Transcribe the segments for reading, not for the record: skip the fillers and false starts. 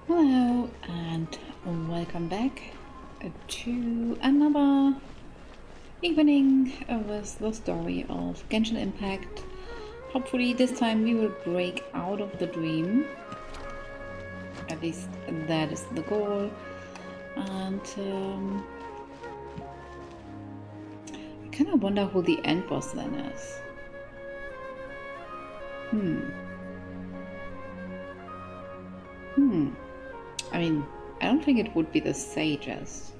Hello and welcome back to another evening with the story of Genshin Impact. Hopefully this time we will break out of the dream. At least that is the goal. And I kind of wonder who the end boss then is. I mean, I don't think it would be the sages.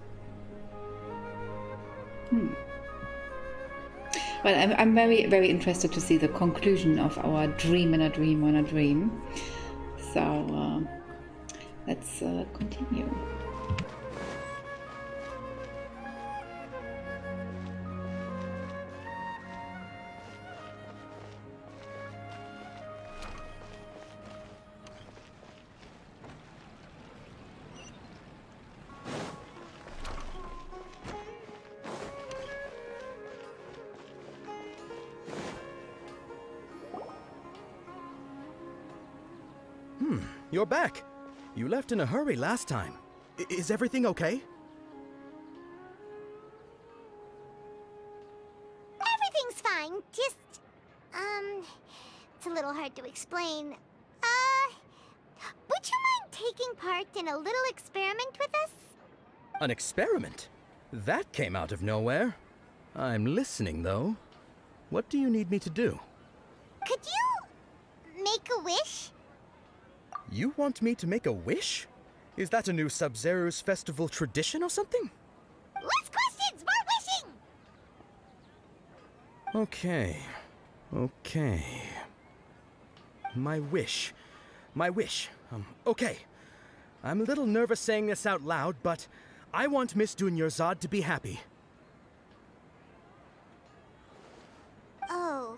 But I'm very, very interested to see the conclusion of our dream in a dream on a dream. So let's continue. You're back. You left in a hurry last time. Is everything okay? Everything's fine. Just, it's a little hard to explain. Would you mind taking part in a little experiment with us? An experiment? That came out of nowhere. I'm listening, though. What do you need me to do? Could you make a wish? You want me to make a wish? Is that a new Sub-Zero's festival tradition or something? Less questions, more wishing! Okay. My wish. Okay. I'm a little nervous saying this out loud, but I want Miss Dunyarzad to be happy. Oh.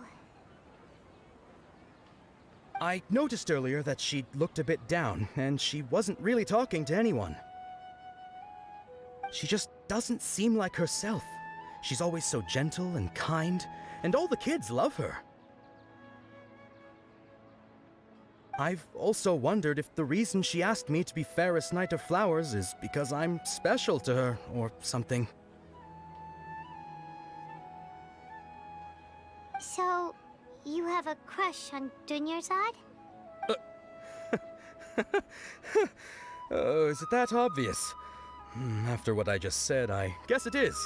I noticed earlier that she looked a bit down, and she wasn't really talking to anyone. She just doesn't seem like herself. She's always so gentle and kind, and all the kids love her. I've also wondered if the reason she asked me to be Fairest Knight of Flowers is because I'm special to her, or something. So, you have a crush on Dunyarzad? Oh, is it that obvious? After what I just said, I guess it is.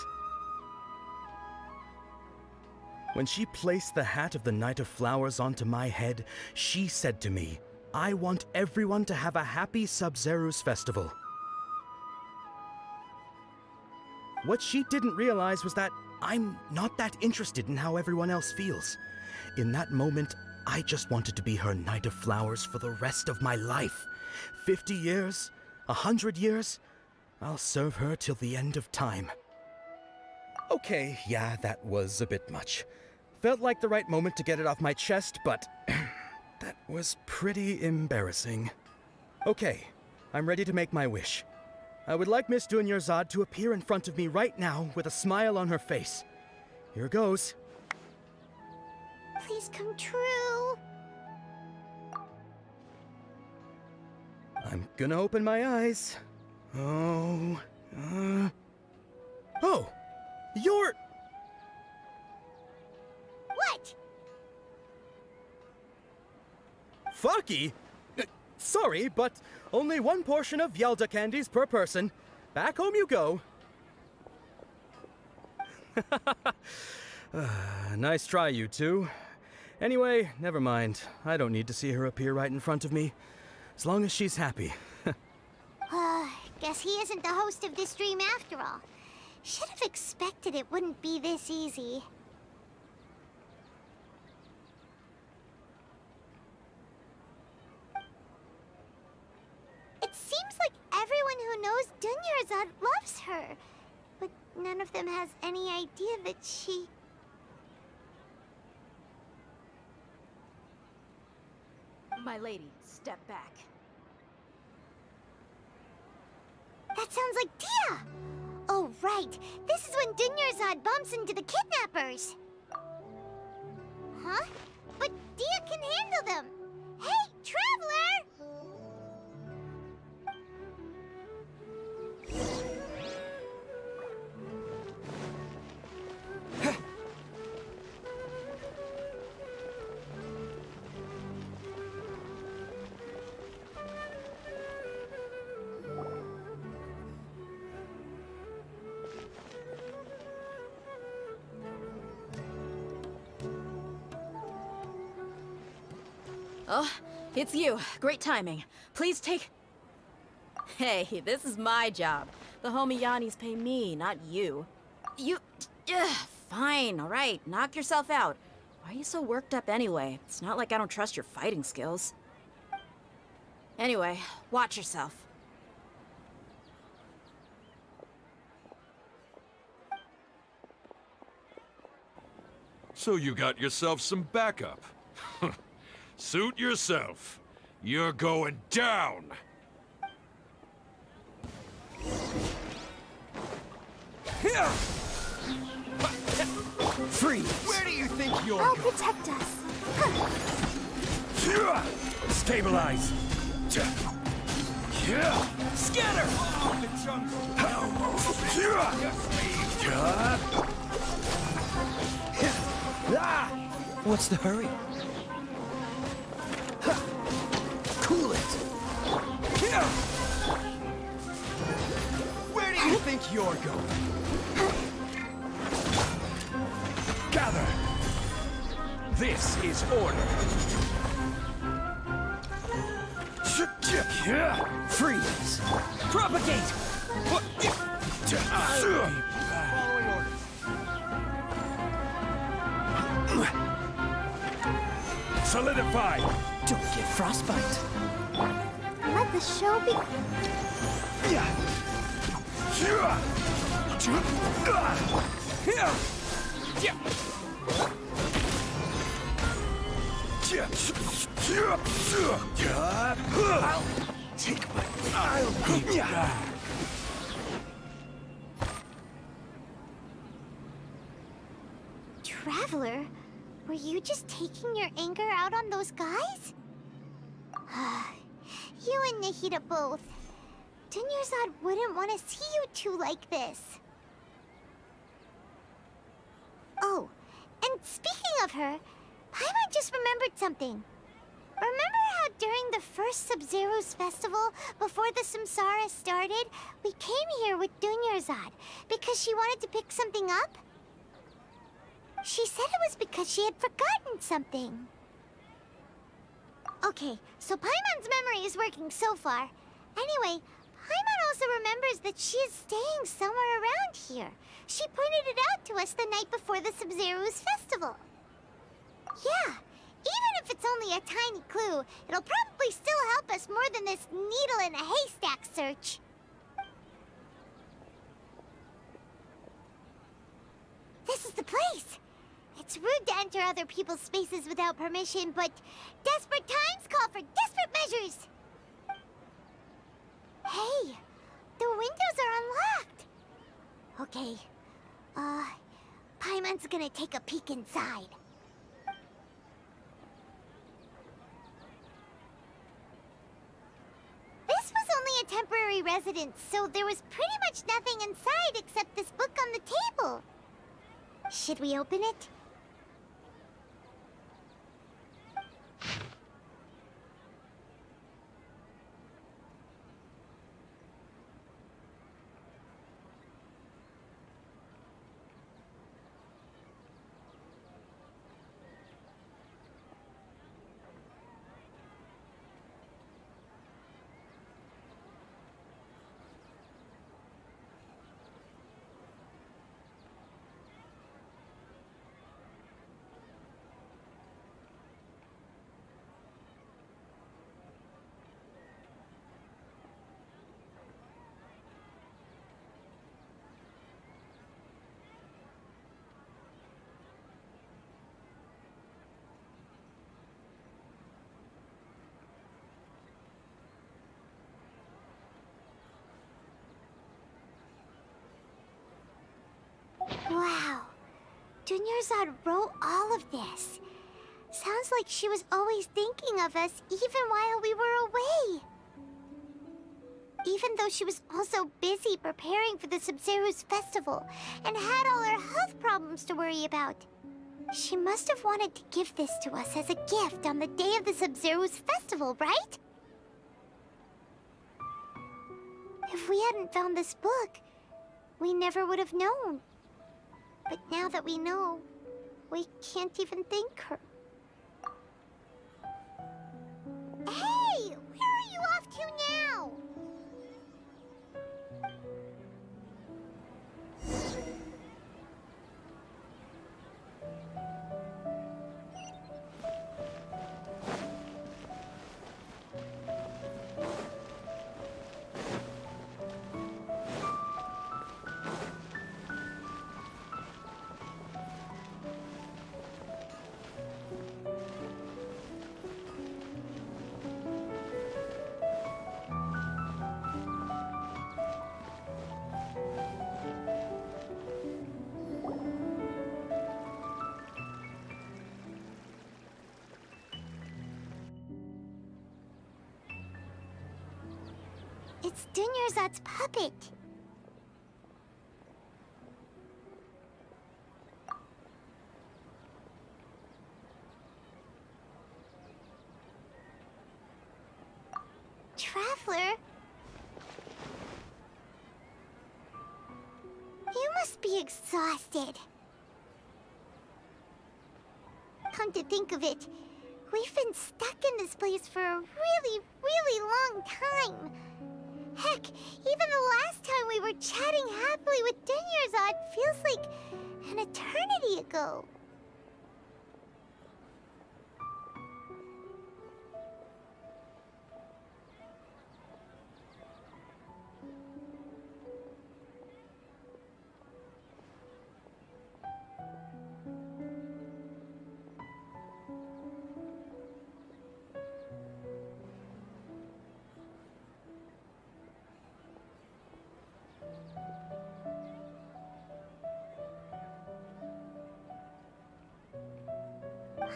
When she placed the hat of the Knight of Flowers onto my head, she said to me, "I want everyone to have a happy Sub-Zero's festival." What she didn't realize was that I'm not that interested in how everyone else feels. In that moment, I just wanted to be her Knight of Flowers for the rest of my life. 50 years, 100 years, I'll serve her till the end of time. Okay, yeah, that was a bit much. Felt like the right moment to get it off my chest, but that was pretty embarrassing. Okay, I'm ready to make my wish. I would like Miss Dunyarzad to appear in front of me right now with a smile on her face. Here goes. Please come true. I'm gonna open my eyes. Oh, you're... What? Fucky? Sorry, but only one portion of Yelda candies per person. Back home you go. Nice try, you two. Anyway, never mind. I don't need to see her appear right in front of me. As long as she's happy. Guess he isn't the host of this dream after all. Should have expected it wouldn't be this easy. It seems like everyone who knows Dunyarzad loves her. But none of them has any idea that she... My lady, step back. That sounds like Dia! Oh, right. This is when Dunyarzad bumps into the kidnappers. Huh? But Dia Oh, it's you. Great timing. Please take... Hey, this is my job. The homie Yanni's pay me, not you. You... Fine, alright. Knock yourself out. Why are you so worked up anyway? It's not like I don't trust your fighting skills. Anyway, watch yourself. So you got yourself some backup. Suit yourself. You're going down! Freeze! Where do you think you're I'll going? protect us. Stabilize! Scatter! Oh, the jungle! What's the hurry? Cool it! Where do you think you're going? Gather! This is order! Freeze! Propagate! Following orders. Solidify! Don't get frostbite! Let the show be. I'll take my... I'll be back! Traveler, were you just taking your anger out on those guys? You and Nahida both. Dunyarzad wouldn't want to see you two like this. Oh, and speaking of her, Paimon just remembered something. Remember how during the first Sub-Zero's festival, before the Samsara started, we came here with Dunyarzad because she wanted to pick something up? She said it was because she had forgotten something. Okay, so Paimon's memory is working so far. Anyway, Paimon also remembers that she is staying somewhere around here. She pointed it out to us the night before the Sub-Zero's festival. Yeah, even if it's only a tiny clue, it'll probably still help us more than this needle in a haystack search. This is the place. It's rude to enter other people's spaces without permission, but desperate times call for desperate measures. Hey, the windows are unlocked. Okay, Paimon's gonna take a peek inside. This was only a temporary residence, so there was pretty much nothing inside except this book on the table. Should we open it? Wow. Dunyarzad wrote all of this. Sounds like she was always thinking of us even while we were away. Even though she was also busy preparing for the Sub-Zero's festival and had all her health problems to worry about. She must have wanted to give this to us as a gift on the day of the Sub-Zero's festival, right? If we hadn't found this book, we never would have known. But now that we know, we can't even thank her. It's Dunyarzad's puppet. Traveler? You must be exhausted. Come to think of it, we've been stuck in this place for a really, really long time. Heck, even the last time we were chatting happily with Dunyarzad feels like an eternity ago.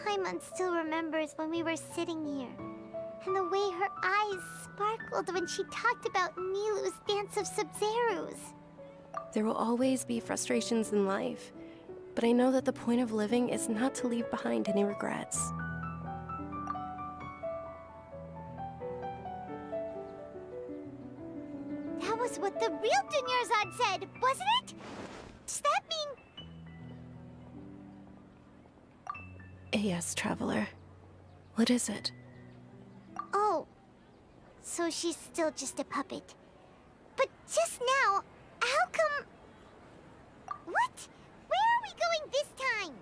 Paimon still remembers when we were sitting here, and the way her eyes sparkled when she talked about Nilu's dance of Sub-Zerus. There will always be frustrations in life, but I know that the point of living is not to leave behind any regrets. That was what the real Dunyarzad said, wasn't it? Does that mean... Yes, Traveler. What is it? Oh, so she's still just a puppet. But just now, how come... What? Where are we going this time?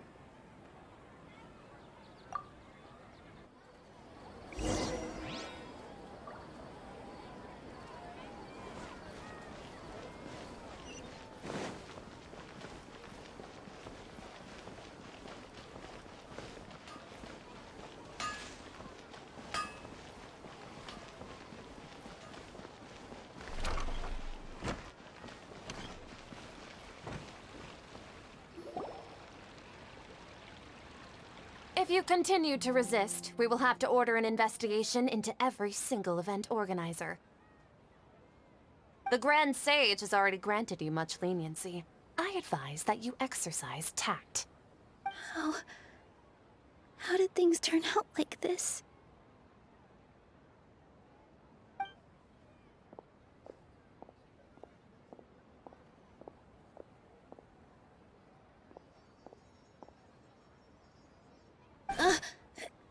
If you continue to resist, we will have to order an investigation into every single event organizer. The Grand Sage has already granted you much leniency. I advise that you exercise tact. How did things turn out like this?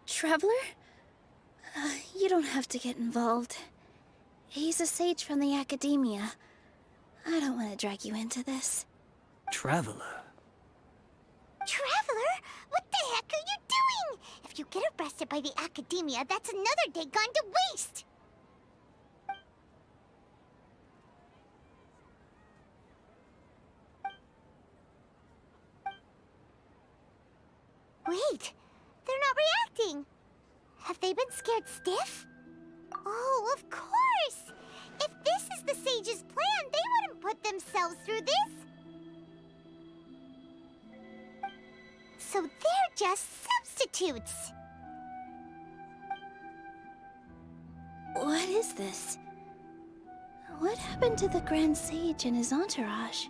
Traveler? You don't have to get involved. He's a sage from the academia. I don't want to drag you into this. Traveler. Traveler? What the heck are you doing? If you get arrested by the academia, that's another day gone to waste! Wait, they're not reacting. Have they been scared stiff? Oh, of course! If this is the sage's plan, they wouldn't put themselves through this. So they're just substitutes. What is this? What happened to the Grand Sage and his entourage?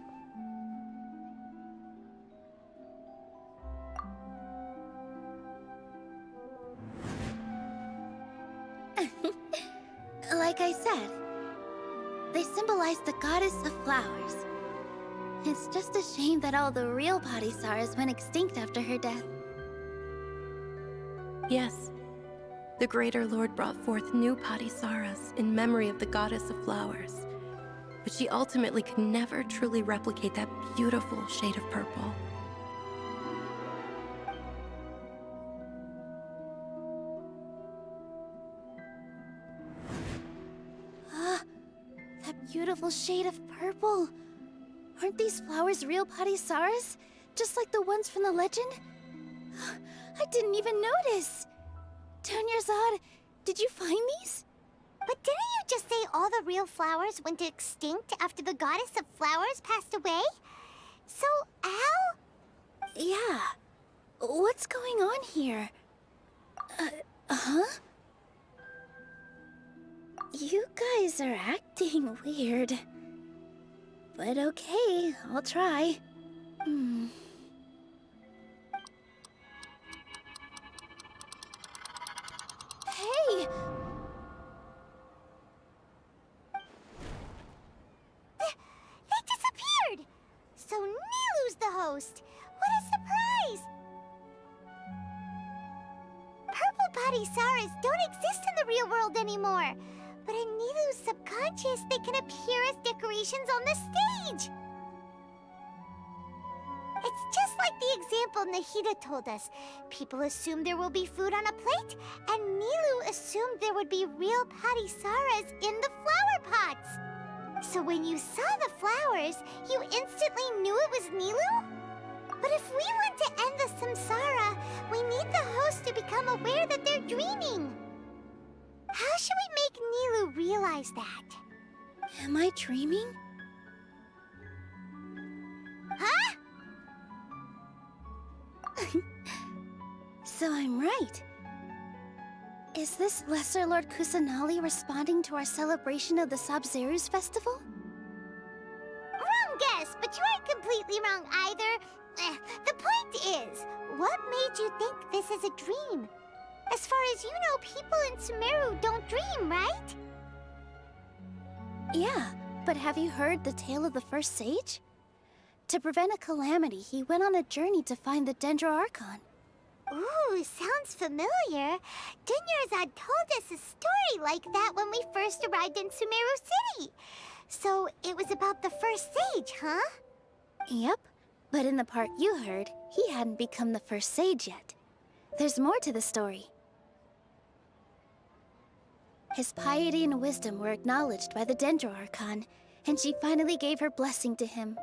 Like I said, they symbolize the goddess of flowers. It's just a shame that all the real Padisaras went extinct after her death. Yes. The Greater Lord brought forth new Padisaras in memory of the goddess of flowers, but she ultimately could never truly replicate that beautiful shade of purple. That beautiful shade of purple. Aren't these flowers real Padisaras? Just like the ones from the legend? I didn't even notice. Dunyarzad, did you find these? But didn't you just say all the real flowers went extinct after the goddess of flowers passed away? So, how? Yeah. What's going on here? Huh? You guys are acting weird. But okay, I'll try. Hey! They disappeared! So Nilu's the host! What a surprise! Purple body Saras don't exist in the real world anymore. But in Nilu's subconscious, they can appear as decorations on the stage. It's just like the example Nahida told us. People assumed there will be food on a plate, and Nilu assumed there would be real Patisaras in the flower pots. So when you saw the flowers, you instantly knew it was Nilu? But if we want to end the samsara, we need the host to become aware that they're dreaming. How should we make Nilu realize that? Am I dreaming? Huh? So I'm right. Is this Lesser Lord Kusanali responding to our celebration of the Sub-Zerus festival? Wrong guess, but you aren't completely wrong either. The point is, what made you think this is a dream? As far as you know, people in Sumeru don't dream, right? Yeah, but have you heard the tale of the first sage? To prevent a calamity, he went on a journey to find the Dendro Archon. Ooh, sounds familiar. Dunyarzad told us a story like that when we first arrived in Sumeru City. So it was about the first sage, huh? Yep, but in the part you heard, he hadn't become the first sage yet. There's more to the story. His piety and wisdom were acknowledged by the Dendro Archon, and she finally gave her blessing to him.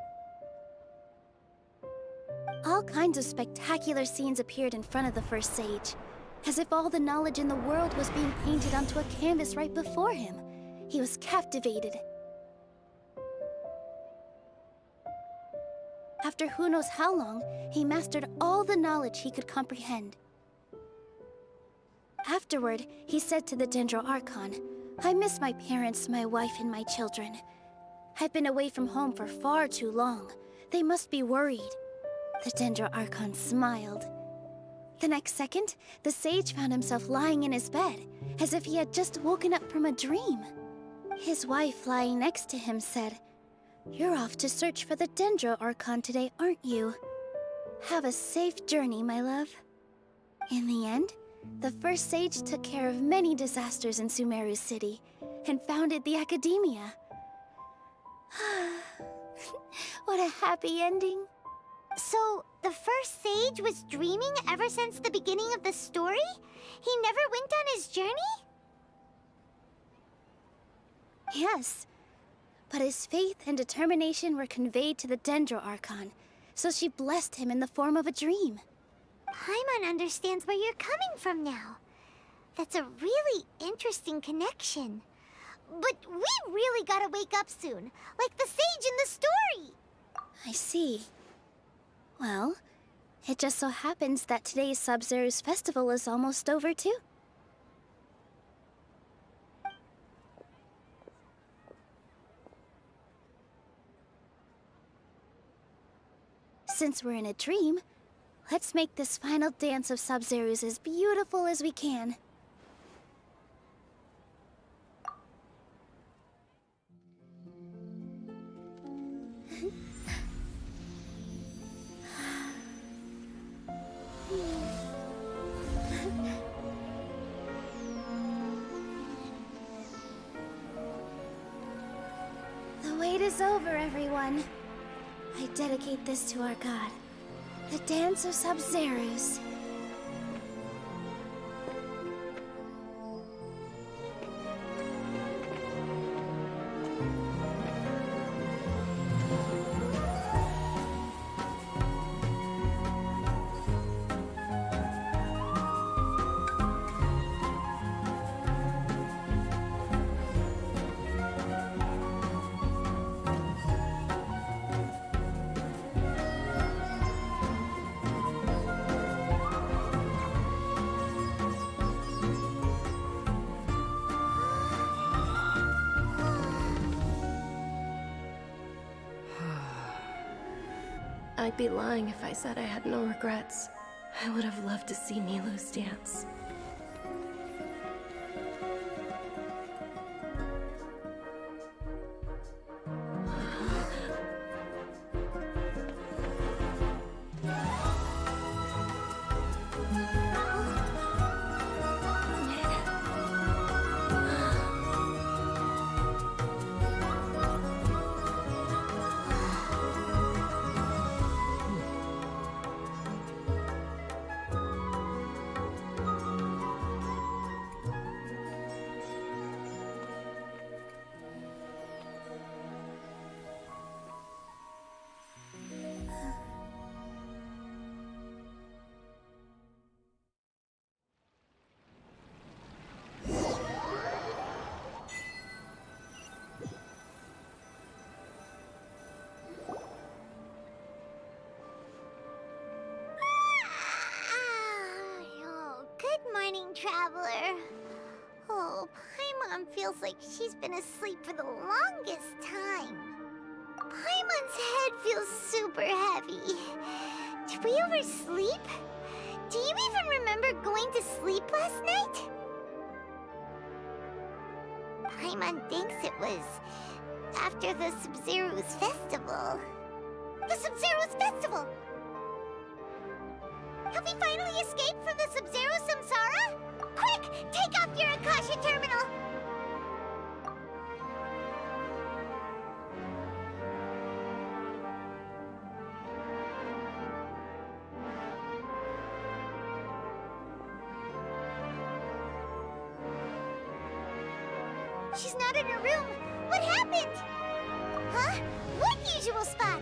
All kinds of spectacular scenes appeared in front of the first sage, as if all the knowledge in the world was being painted onto a canvas right before him. He was captivated. After who knows how long, he mastered all the knowledge he could comprehend. Afterward, he said to the Dendro Archon, "I miss my parents, my wife, and my children. I've been away from home for far too long. They must be worried." The Dendro Archon smiled. The next second, the sage found himself lying in his bed, as if he had just woken up from a dream. His wife, lying next to him, said, "You're off to search for the Dendro Archon today, aren't you? Have a safe journey, my love." In the end, the first sage took care of many disasters in Sumeru City, and founded the Academia. What a happy ending. So, the first sage was dreaming ever since the beginning of the story? He never went on his journey? Yes, but his faith and determination were conveyed to the Dendro Archon, so she blessed him in the form of a dream. Paimon understands where you're coming from now. That's a really interesting connection. But we really gotta wake up soon, like the sage in the story. I see. Well, it just so happens that today's Sub-Zerus festival is almost over too. Since we're in a dream, let's make this final dance of Sub-Zerus as beautiful as we can. The wait is over, everyone. I dedicate this to our god, the dance of Sub-Zerus. I'd be lying if I said I had no regrets. I would have loved to see Nilou's dance. Oh, good morning, traveler. Oh, Paimon feels like she's been asleep for the longest time. Paimon's head feels super heavy. Did we oversleep? Do you even remember going to sleep last night? Paimon thinks it was after the Sub-Zero's festival. The Sub-Zero's festival! Have we finally escaped from the Sub-Zero Samsara? Quick! Take off your Akasha terminal! She's not in her room. What happened? Huh? What usual spot?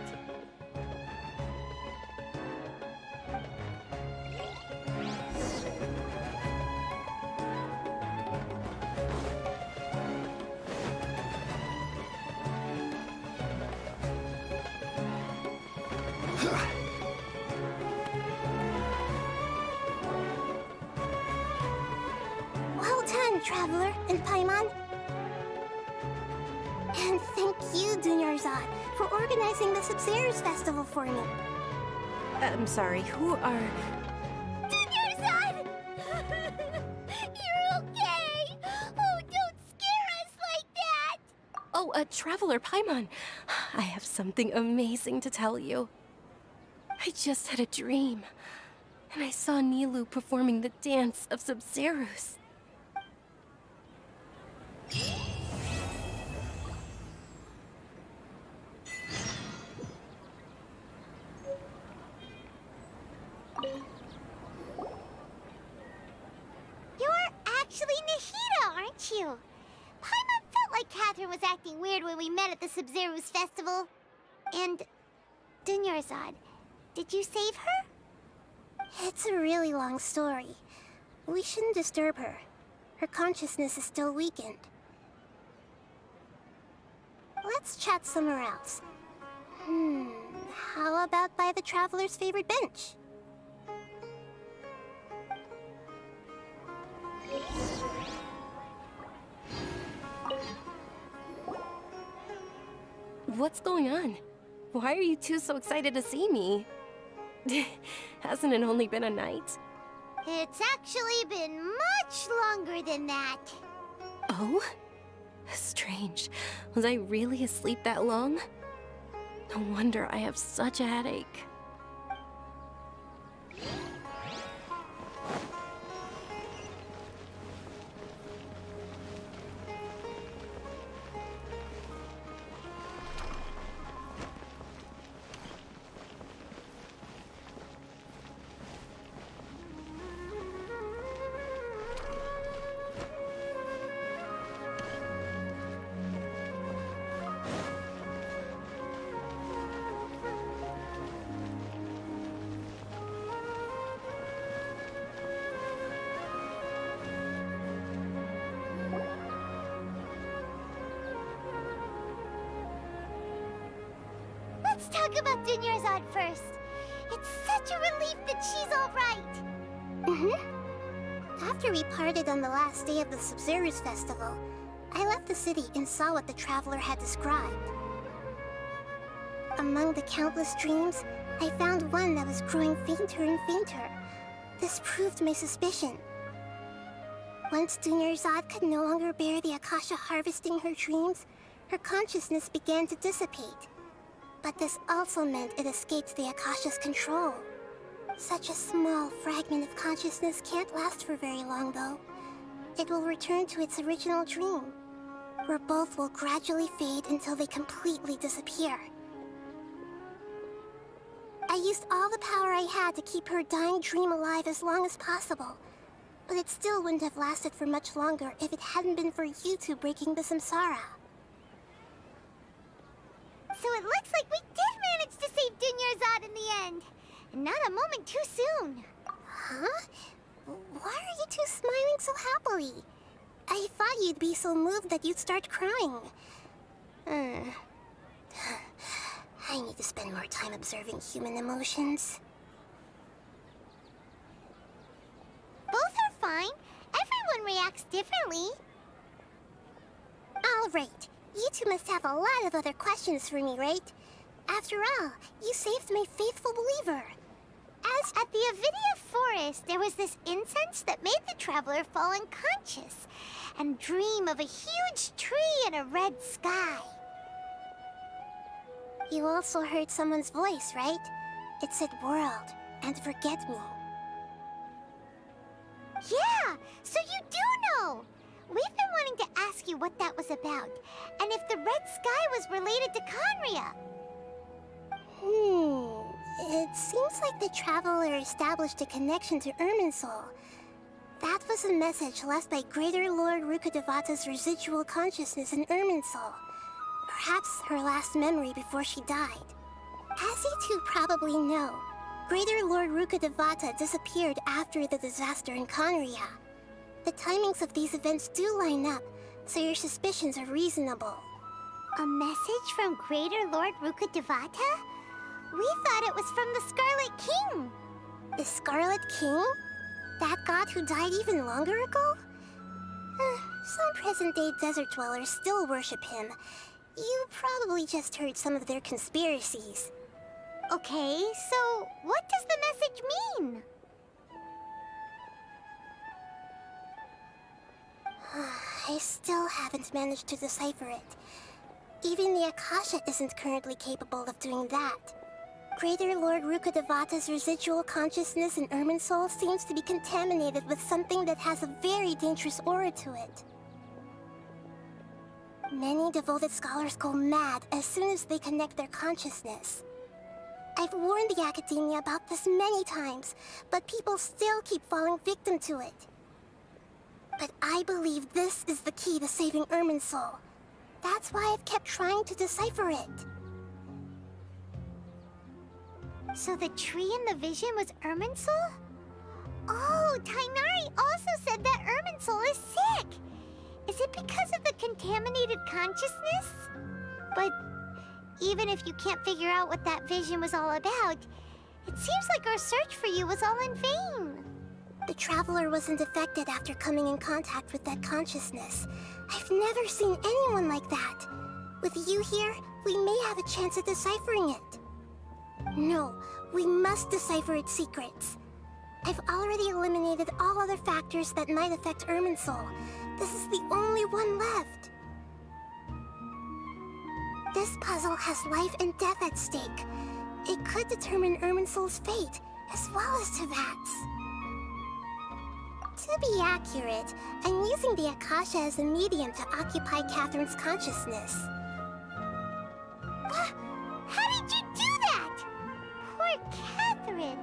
Well done, Traveler and Paimon. And thank you, Dunyarzad, for organizing the Sub-Zero's festival for me. I'm sorry, who are... Dunyarzad! You're okay! Oh, don't scare us like that! Oh, Traveler Paimon. I have something amazing to tell you. I just had a dream, and I saw Nilou performing the dance of Sub-Zeros. You're actually Nahida, aren't you? Paimon felt like Catherine was acting weird when we met at the Sub-Zero's festival. And... Dunyarzad, did you save her? It's a really long story. We shouldn't disturb her. Her consciousness is still weakened. Let's chat somewhere else. How about by the Traveler's favorite bench? What's going on? Why are you two so excited to see me? Hasn't it only been a night? It's actually been much longer than that. Oh? Strange. Was I really asleep that long? No wonder I have such a headache. Let's talk about Dunyarzad first. It's such a relief that she's all right. After we parted on the last day of the Sub-Zero's festival, I left the city and saw what the Traveler had described. Among the countless dreams, I found one that was growing fainter and fainter. This proved my suspicion. Once Dunyarzad could no longer bear the Akasha harvesting her dreams, her consciousness began to dissipate. But this also meant it escaped the Akasha's control. Such a small fragment of consciousness can't last for very long, though. It will return to its original dream, where both will gradually fade until they completely disappear. I used all the power I had to keep her dying dream alive as long as possible, but it still wouldn't have lasted for much longer if it hadn't been for you two breaking the samsara. So it looks like we did manage to save Dunyarzad in the end. And not a moment too soon. Huh? Why are you two smiling so happily? I thought you'd be so moved that you'd start crying. I need to spend more time observing human emotions. Both are fine. Everyone reacts differently. All right. You two must have a lot of other questions for me, right? After all, you saved my faithful believer. As at the Avidia forest, there was this incense that made the traveler fall unconscious and dream of a huge tree and a red sky. You also heard someone's voice, right? It said world and forget me. Yeah, so you do know! We've been wanting to ask you what that was about, and if the red sky was related to Conria. It seems like the traveler established a connection to Irminsul. That was a message left by Greater Lord Rukkhadevata's residual consciousness in Irminsul. Perhaps her last memory before she died. As you two probably know, Greater Lord Rukkhadevata disappeared after the disaster in Conria. The timings of these events do line up, so your suspicions are reasonable. A message from Greater Lord Rukkhadevata? We thought it was from the Scarlet King. The Scarlet King? That god who died even longer ago? Some present-day desert dwellers still worship him. You probably just heard some of their conspiracies. Okay, so what does the message mean? I still haven't managed to decipher it. Even the Akasha isn't currently capable of doing that. Greater Lord Rukkhadevata's residual consciousness in Irminsul seems to be contaminated with something that has a very dangerous aura to it. Many devoted scholars go mad as soon as they connect their consciousness. I've warned the Academia about this many times, but people still keep falling victim to it. But I believe this is the key to saving Irminsul. That's why I've kept trying to decipher it. So the tree in the vision was Irminsul? Oh, Tainari also said that Irminsul is sick! Is it because of the contaminated consciousness? But even if you can't figure out what that vision was all about, it seems like our search for you was all in vain. The Traveler wasn't affected after coming in contact with that consciousness. I've never seen anyone like that. With you here, we may have a chance at deciphering it. No, we must decipher its secrets. I've already eliminated all other factors that might affect Irminsul. This is the only one left. This puzzle has life and death at stake. It could determine Irminsul's fate, as well as Tevat's. To be accurate, I'm using the Akasha as a medium to occupy Catherine's consciousness. How did you do that? Poor Catherine.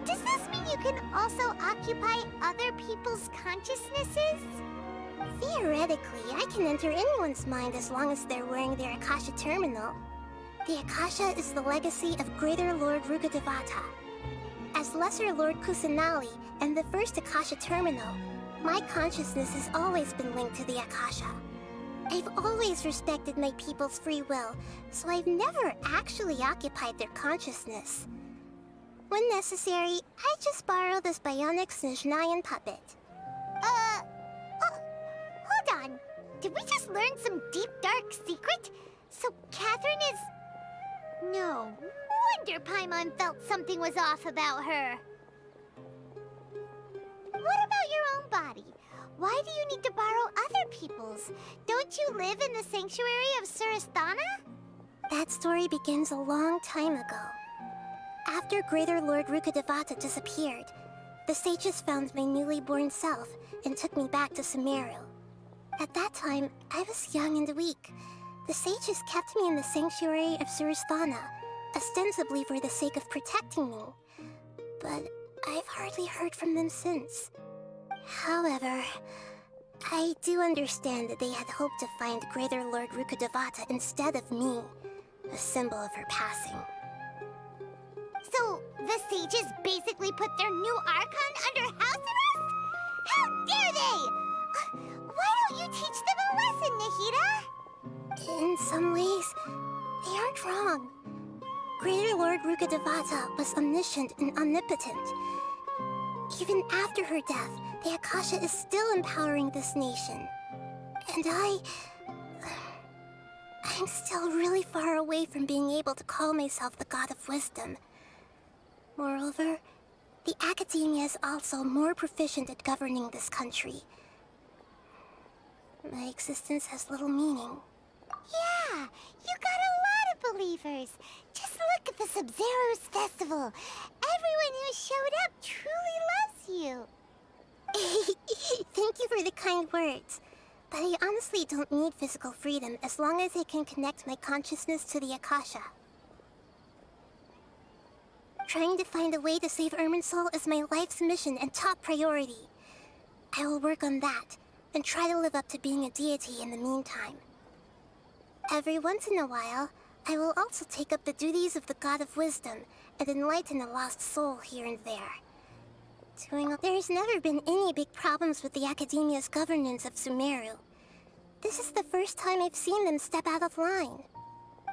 Does this mean you can also occupy other people's consciousnesses? Theoretically, I can enter anyone's mind as long as they're wearing their Akasha terminal. The Akasha is the legacy of Greater Lord Rukkhadevata. As Lesser Lord Kusanali and the first Akasha terminal, my consciousness has always been linked to the Akasha. I've always respected my people's free will, so I've never actually occupied their consciousness. When necessary, I just borrow this bionic Snezhnayan puppet. Hold on. Did we just learn some deep, dark secret? So Catherine is... No wonder Paimon felt something was off about her. What about your own body? Why do you need to borrow other people's? Don't you live in the sanctuary of Surasthana? That story begins a long time ago. After Greater Lord Rukkhadevata disappeared, the sages found my newly born self and took me back to Sumeru. At that time, I was young and weak. The sages kept me in the sanctuary of Surasthana, ostensibly for the sake of protecting me. But I've hardly heard from them since. However, I do understand that they had hoped to find Greater Lord Rukkhadevata instead of me, a symbol of her passing. So, the sages basically put their new Archon under house arrest? How dare they! Why don't you teach them a lesson, Nahida? In some ways, they aren't wrong. Greater Lord Rukkhadevata was omniscient and omnipotent. Even after her death, the Akasha is still empowering this nation. And I'm still really far away from being able to call myself the God of Wisdom. Moreover, the Academia is also more proficient at governing this country. My existence has little meaning. Yeah, you got a lot of believers. Just look at the Sub-Zero's festival. Everyone who showed up truly loves you. Thank you for the kind words. But I honestly don't need physical freedom as long as I can connect my consciousness to the Akasha. Trying to find a way to save Irminsul is my life's mission and top priority. I will work on that, and try to live up to being a deity in the meantime. Every once in a while, I will also take up the duties of the God of Wisdom and enlighten a lost soul here and there. There's never been any big problems with the Academia's governance of Sumeru. This is the first time I've seen them step out of line.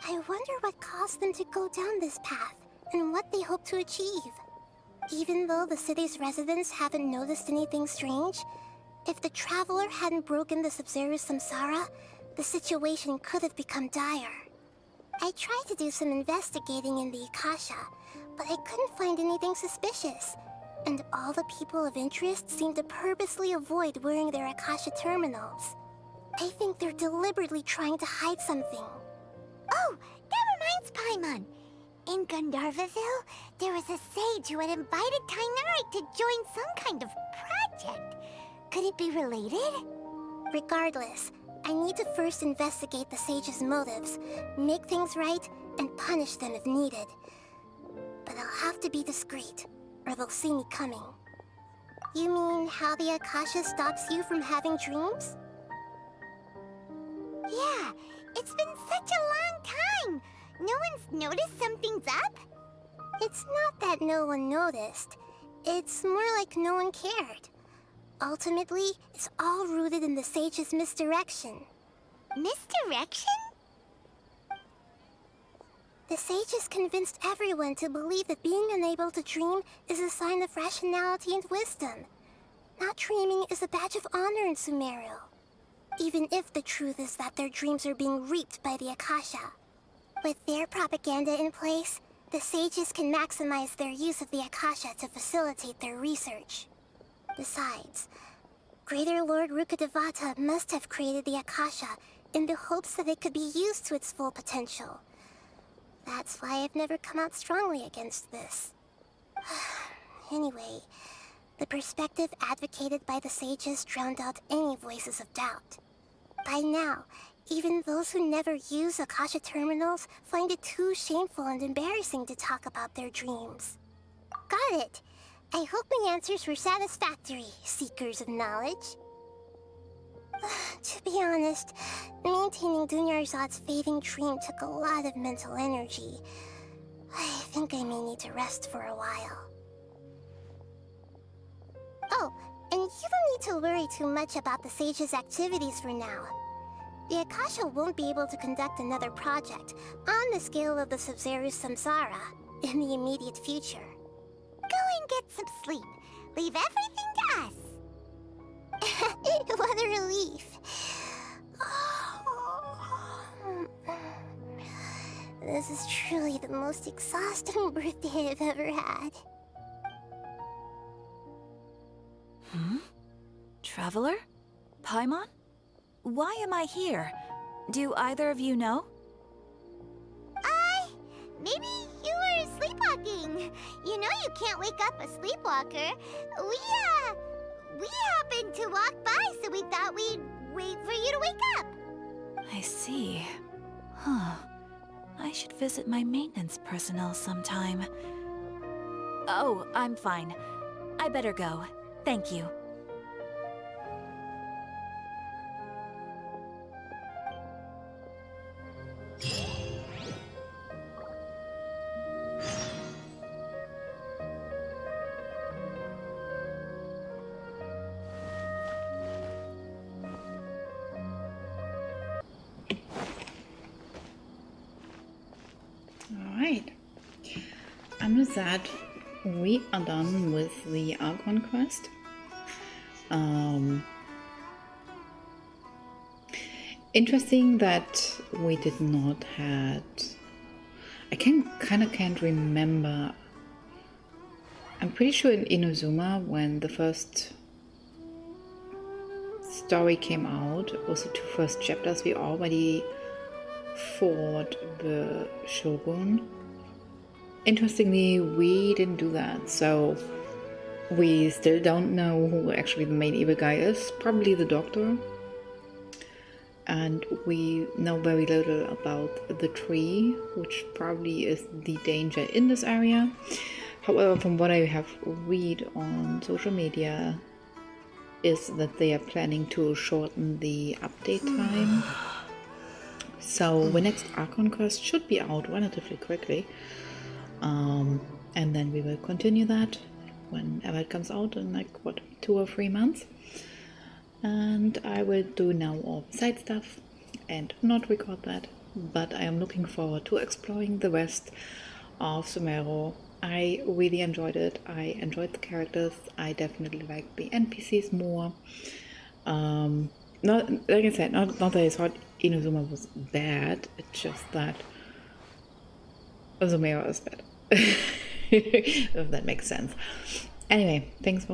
I wonder what caused them to go down this path, and what they hope to achieve. Even though the city's residents haven't noticed anything strange, if the Traveler hadn't broken the Sub-Zero samsara, the situation could have become dire. I tried to do some investigating in the Akasha, but I couldn't find anything suspicious. And all the people of interest seem to purposely avoid wearing their Akasha terminals. I think they're deliberately trying to hide something. Oh, that reminds Paimon. In Gandharvaville, there was a sage who had invited Kainerite to join some kind of project. Could it be related? Regardless, I need to first investigate the sage's motives, make things right, and punish them if needed. But I'll have to be discreet, or they'll see me coming. You mean how the Akasha stops you from having dreams? Yeah, it's been such a long time. No one's noticed something's up? It's not that no one noticed. It's more like no one cared. Ultimately, it's all rooted in the sage's misdirection. Misdirection? The sages convinced everyone to believe that being unable to dream is a sign of rationality and wisdom. Not dreaming is a badge of honor in Sumeru. Even if the truth is that their dreams are being reaped by the Akasha. With their propaganda in place, the sages can maximize their use of the Akasha to facilitate their research. Besides, Greater Lord Rukkhadevata must have created the Akasha in the hopes that it could be used to its full potential. That's why I've never come out strongly against this. Anyway, the perspective advocated by the sages drowned out any voices of doubt. By now, even those who never use Akasha terminals find it too shameful and embarrassing to talk about their dreams. Got it! I hope my answers were satisfactory, seekers of knowledge. To be honest, maintaining Dunyarzad's fading dream took a lot of mental energy. I think I may need to rest for a while. Oh, and you don't need to worry too much about the sage's activities for now. The Akasha won't be able to conduct another project on the scale of the Sub-Zero samsara in the immediate future. Go and get some sleep. Leave everything to us. What a relief. The This is truly the most exhausting birthday I've ever had. Traveler? Paimon? Why am I here? Do either of you know? Maybe you were sleepwalking. You know you can't wake up a sleepwalker. We happened to walk by, so we thought we'd wait for you to wake up. I see. Huh. I should visit my maintenance personnel sometime. Oh, I'm fine. I better go. Thank you. Alright. And with that, we are done with the Archon quest. Interesting that we did not had... I can't remember. I'm pretty sure in Inazuma, when the first story came out, also the 2 first chapters, we already fought the Shogun. Interestingly, we didn't do that, so we still don't know who actually the main evil guy is. Probably the doctor. And we know very little about the tree, which probably is the danger in this area. However, from what I have read on social media, is that they are planning to shorten the update time. So the next Archon quest should be out relatively quickly. And then we will continue that whenever it comes out in like, what, 2 or 3 months. And I will do now all the side stuff and not record that. But I am looking forward to exploring the rest of Sumeru. I really enjoyed it. I enjoyed the characters. I definitely liked the NPCs more. Not like I said, not that I thought Inazuma was bad. It's just that Sumeru is bad. If that makes sense. Anyway, thanks for watching.